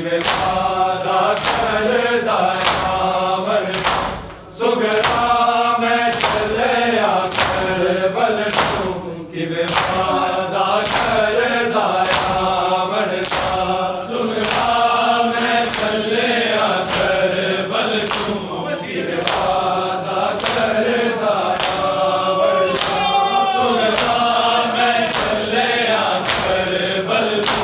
किवे वादा करदा रावण सुगरा मैं चलिया करबल तू किवे वादा करदा रावण सुगरा मैं चलिया करबल तू किवे वादा करदा रावण सुगरा मैं चलिया करबल तू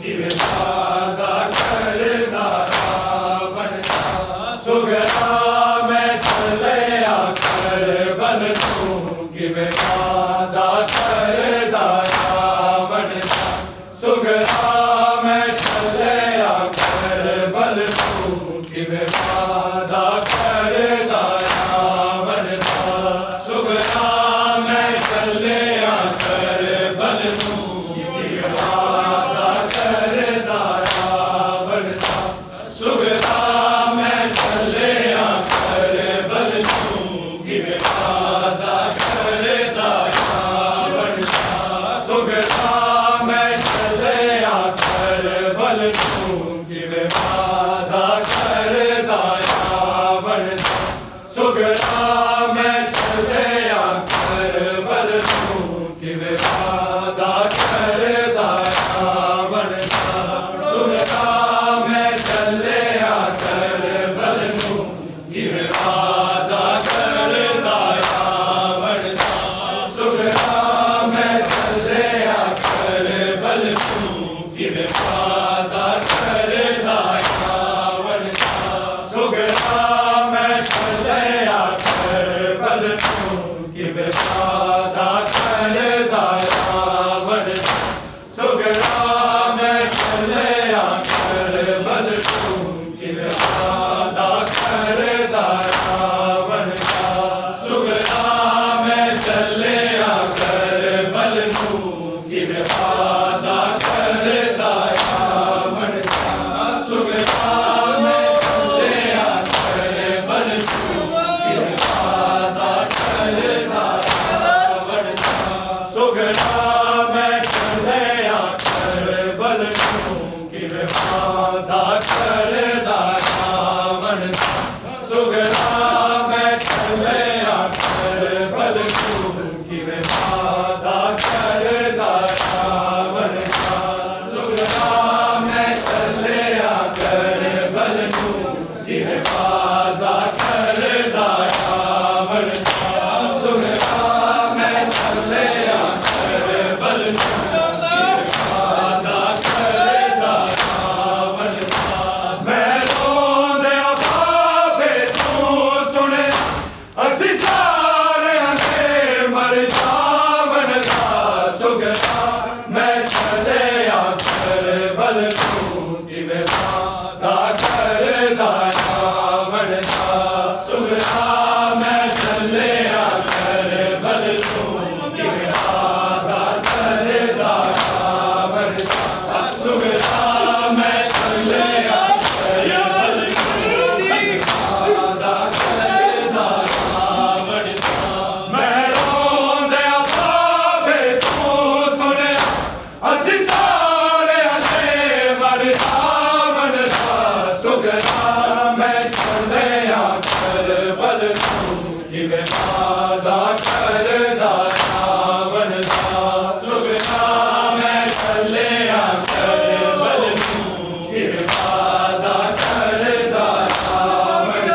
किवे वादा करदा रावण सुगरा मैं चलिया करबल तू किवे वादा करदा रावण सुगरा मैं चलिया करबल तू किवे वादा करदा रावण सुगरा मैं चलिया करबल तू किवे वादा करदा रावण सुगरा मैं चलिया करबल तू किवे वादा करदा रावण सुगरा मैं चलिया करबल तू किवे वादा करदा रावण सुगरा मैं चलिया करबल तू किवे वादा करदा रावण सुगरा मैं चलिया करबल तू किवे वादा करदा रावण सुगरा मैं चलिया करबल तू किवे वादा करदा रावण सुगरा मैं चलिया करबल तू किवे वादा करदा रावण सुगरा मैं चलिया करबल तू किवे वादा करदा रावण सुगरा मैं चलिया करबल तू किवे वादा करदा रावण सुगरा मैं चलिया करबल तू किवे वादा करदा रावण सुगरा मैं चलिया करबल तू किवे वादा करदा रावण सुगरा मैं चलिया करबल तू किवे वादा करदा रावण सुगरा मैं चलिया करबल तू किवे वादा करदा रावण सुगरा मैं चलिया करबल तू मैं रोंदिया भावे तू सुने ਅਸੀਂ ਸਾਰਿਆਂ ਦੇ ਮਰ ਜਾਵਣ ਦਾ ਸੁਗਰਾ ਮੈਂ ਚਲਿਆ ਕਰਬਲ ਤੂੰ ਕਿਵੇਂ ਵਾਦਾ ਕਰਦਾ ਰਾਵਣ ਦਾ ਸੁਗਰਾ ਮੈਂ ਚਲਿਆ ਕਰਬਲ ਤੂੰ ਕਿਵੇਂ ਵਾਦਾ ਕਰਦਾ ਰਾਵਣ ਦਾ ਸੁਗਰਾ ਮੈਂ ਚਲਿਆ ਕਰਬਲ ਤੂੰ ਵਾਦਾ ਕਰਦਾ ਰਾਵਣ ਮੈਂ ਰੋਂਦਿਆ ਭਾਵੇ ਤੂੰ ਸੁਣਿਆ ਅਸੀਂ ਸਾਰਿਆਂ ਦੇ ਮਰ ਜਾਵਣ ਦਾ ਸੁਗਰਾ ਮੈਂ ਚਲਿਆ ਕਰਬਲ ਤੂੰ ਕਿਵੇਂ ਵਾਦਾ ਕਰਦਾ ਰਾਵਣ ਦਾ ਸੁਗਰਾ ਮੈਂ ਚਲਿਆ ਕਰਬਲ ਤੂੰ ਕਿਵੇਂ ਵਾਦਾ ਕਰਦਾ ਰਾਵਣ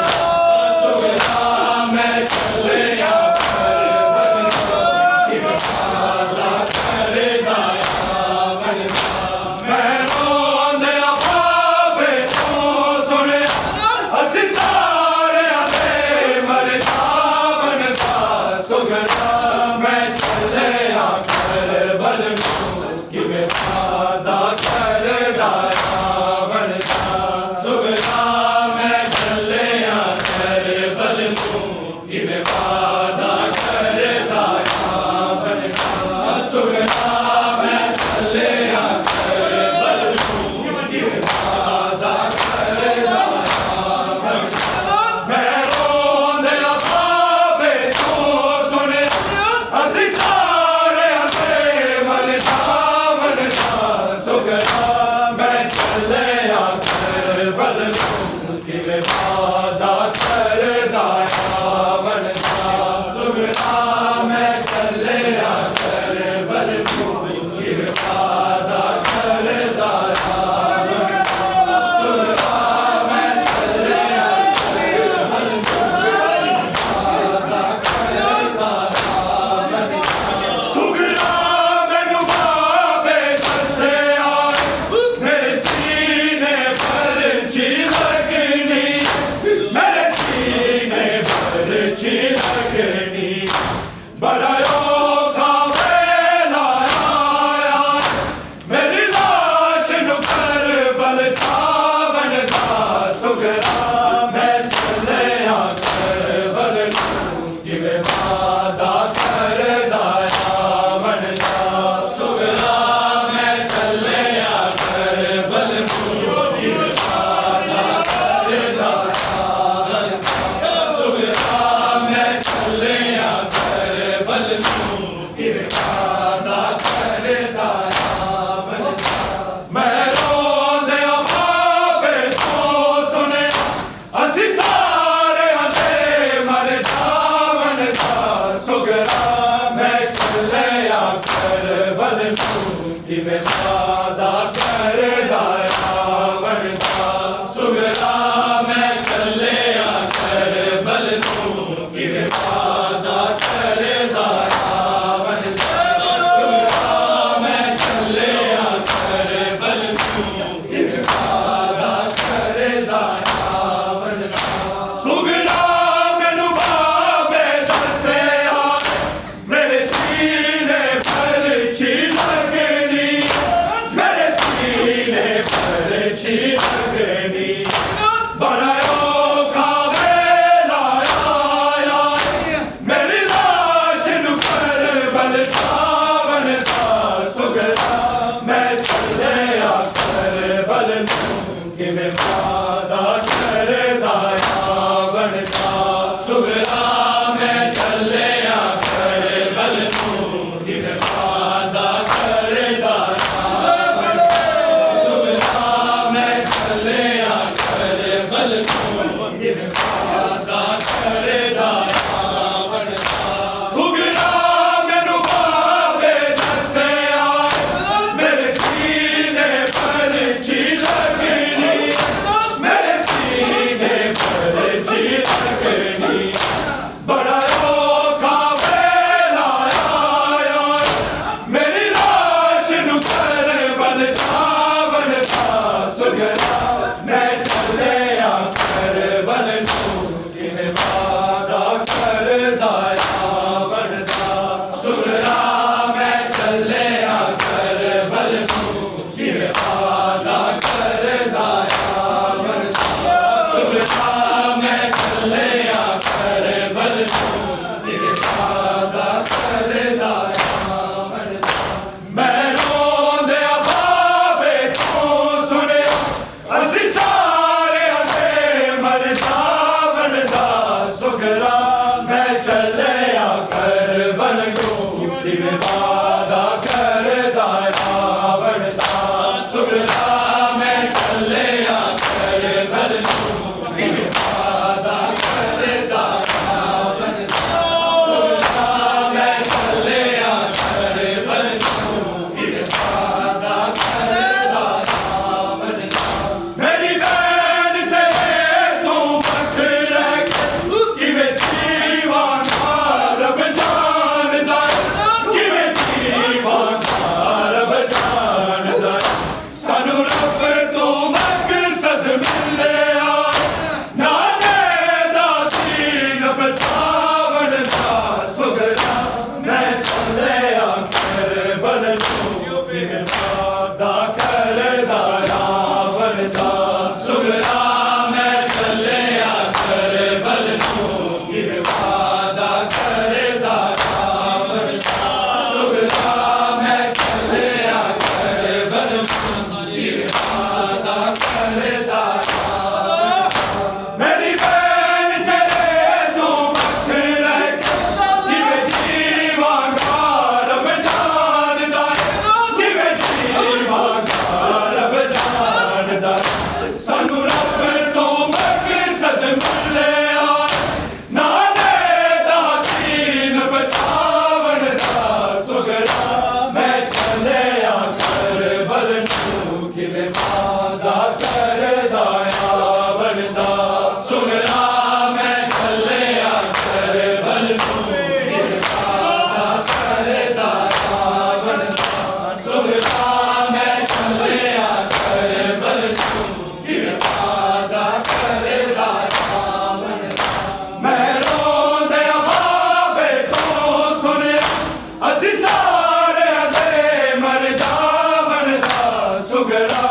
ਸੁਗਰਾ ਮੈਂ ਚਲਿਆ ਕਰਬਲ ਤੂੰ ਕਿਵੇਂ ਵਾਦਾ ਕਰਦਾ ਰਾਵਣ ਮੈਂ ਰੋਂਦਿਆ ਭਾਵੇ ਤੂੰ ਸੁਣਿਆ ਅਸੀਂ ਸਾਰਿਆਂ ਦੇ ਮਰ ਜਾਵਣ ਦਾ ਸੁਗਰਾ ਮੈਂ ਚਲਿਆ ਕਰਬਲ ਤੂੰ ਕਿਵੇਂ ਵਾਦਾ परछी लगनी बड़ा औखा वेला आया मेरी लाश नू करबल जावन दा सुगरा मैं चलिया करबल नू किवें वादा करदा यावन दा सुगरा मैं चलिया करबल नू किवें वादा करदा यावन दा सुगरा मैं चलिया करबल नू किवें वादा करदा यावन दा सुगरा मैनू बाबे दस्सिया मेरे सीने परछी लगनी मेरे सीने परछी लगनी बड़ा औखा वेला आया मेरी लाश नू करबल जावन दा सुगरा मैं चलिया करबल नू किवें वादा करदा यावन दा सुगरा मैं चलिया करबल नू किवें वादा करदा यावन दा सुगरा मैं चलिया करबल नू किवें वादा करदा यावन दा मैं रोंदिया बाबे तों सुनिया असीं सारिਆਂ दे मर जावन दा सुगरा मैं चलिया करबल नू किवें वादा करदा यावन दा सुगरा मैं चलिया करबल नू किवें वादा करदा यावन दा सुगरा मैं चलिया करबल नू किवें वादा करदा यावन दा मेरी भैन तेरे तू बख रह किवें जीवान रब जानदा किवें जीवान रब जानदा सानू रब तो मकसद मिलिया नाने दा दीन बचावन दा सुगरा मैं चलिया करबल नू किवें वादा करदा यावन दा सुगरा मैं चलिया करबल नू किवें वादा करदा यावन दा सुगरा मैं चलिया करबल नू किवें वादा करदा यावन दा मेरी भैन तेरे तू बख रह किवें जीवान रब जानदा किवें जीवान रब जानदा सानू रब तो मकसद मिलिया नाने दा दीन बचावन दा सुगरा मैं चलिया करबल नू किवें वादा करदा यावन दा सुगरा मैं चलिया करबल नू किवें वादा करदा यावन दा सुगरा मैं चलिया करबल नू किवें वादा करदा यावन दा मैं रोंदिया बाबे तों सुनिया असीं सारिਆਂ दे मर जावन दा सुगरा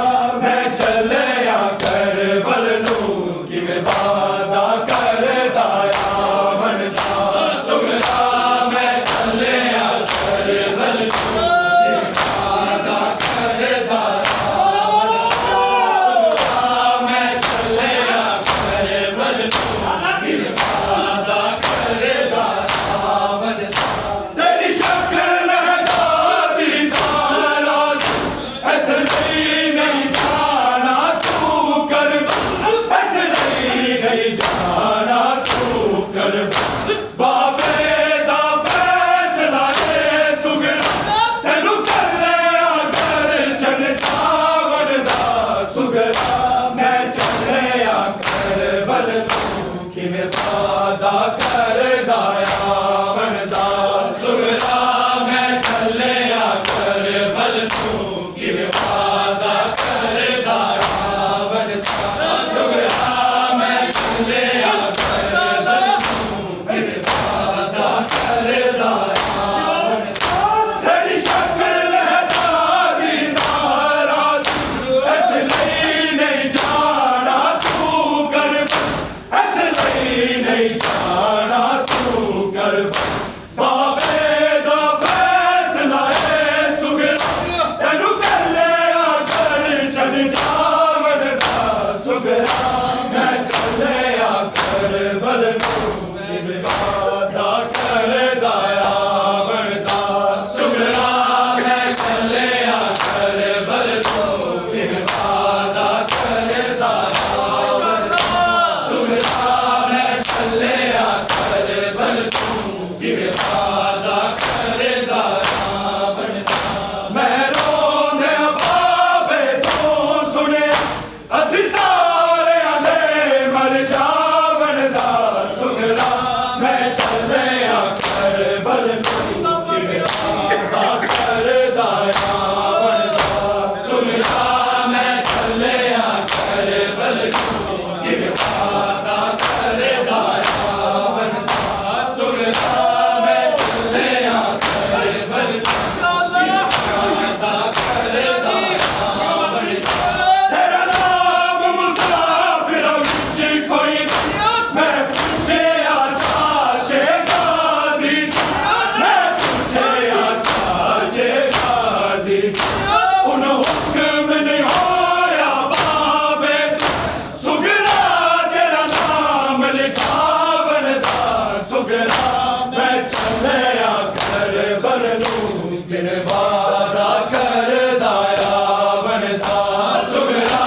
सुगरा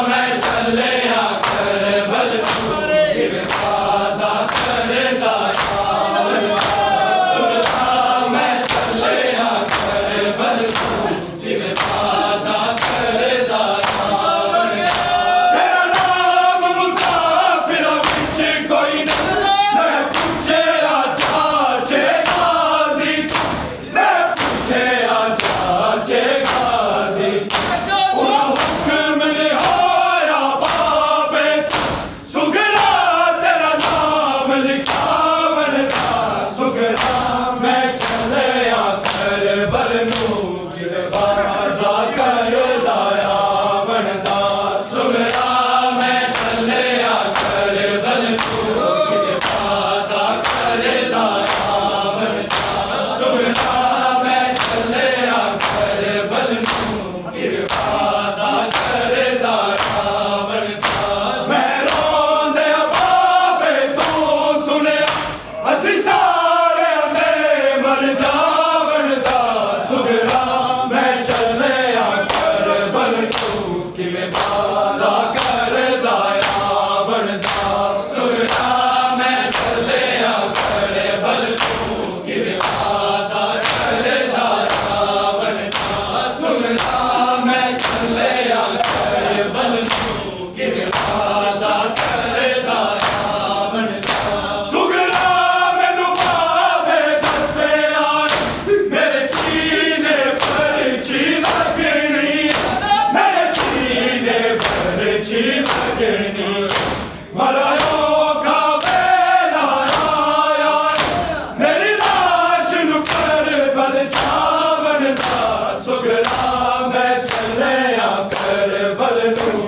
मैं चलिया करबल इरफादा करदा सुगरा मैं चलिया करबल इरफादा करदा तेरा नाम मुसाफिर विच कोई मैं पूछे चाचे गाजी मैं पूछे चाचे गाजी हुक्म ने होया बाबे सुगरा तेरा नाम लिखा बनता सुगरा मैं चलिया करबल नू इरफादा करदा बनदा सुगरा मैं चलिया करबल नू इरफादा करदा बनदा सुगरा मैं चलिया करबल नू इरफादा करदा बनदा मैं रोंदे बाबे तू सुनिया ਅਸੀਂ ਸਾਰਿਆਂ ਦੇ ਮਰ ਜਾਵਣਦਾ ਸੁਗਰਾ ਮੈਂ ਚੱਲਿਆ ਕਰਬਲ ਤੂੰ ਕਿਵੇਂ ਵਾਦਾ ਕਰਦਾ ਆਵਣਦਾ ਸੁਗਰਾ ਮੈਂ ਚੱਲਿਆ ਕਰਬਲ ਤੂੰ ਕਿਵੇਂ ਵਾਦਾ ਕਰਦਾ ਆਵਣਦਾ ਸੁਗਰਾ ਮੈਂ ਚੱਲਿਆ ਕਰਬਲ ਤੂੰ ਕਿਵੇਂ ਵਾਦਾ ਕਰਦਾ ਆਵਣਦਾ ਸੁਗਰਾ ਮੈਨੂੰ ਬਾਬੇ ਦੱਸਿਆ ਮੇਰੇ ਸੀਨੇ ਪਰ ਚੀ ਲੱਗਣੀ ਮੇਰੇ ਸੀਨੇ ਪਰ ਚੀ ਲੱਗਣੀ ਮਰਾਇਓ ਖਾਵੇ ਲਾਇਆ ਮੇਰੀ ਲਾਸ਼ ਨੂੰ ਕਰਬਲ ਚਾਵਣ ਦਾ ਸੁਗਰਾ ਮੈਂ ਚੱਲਿਆ ਕਰਬਲ ਨੂੰ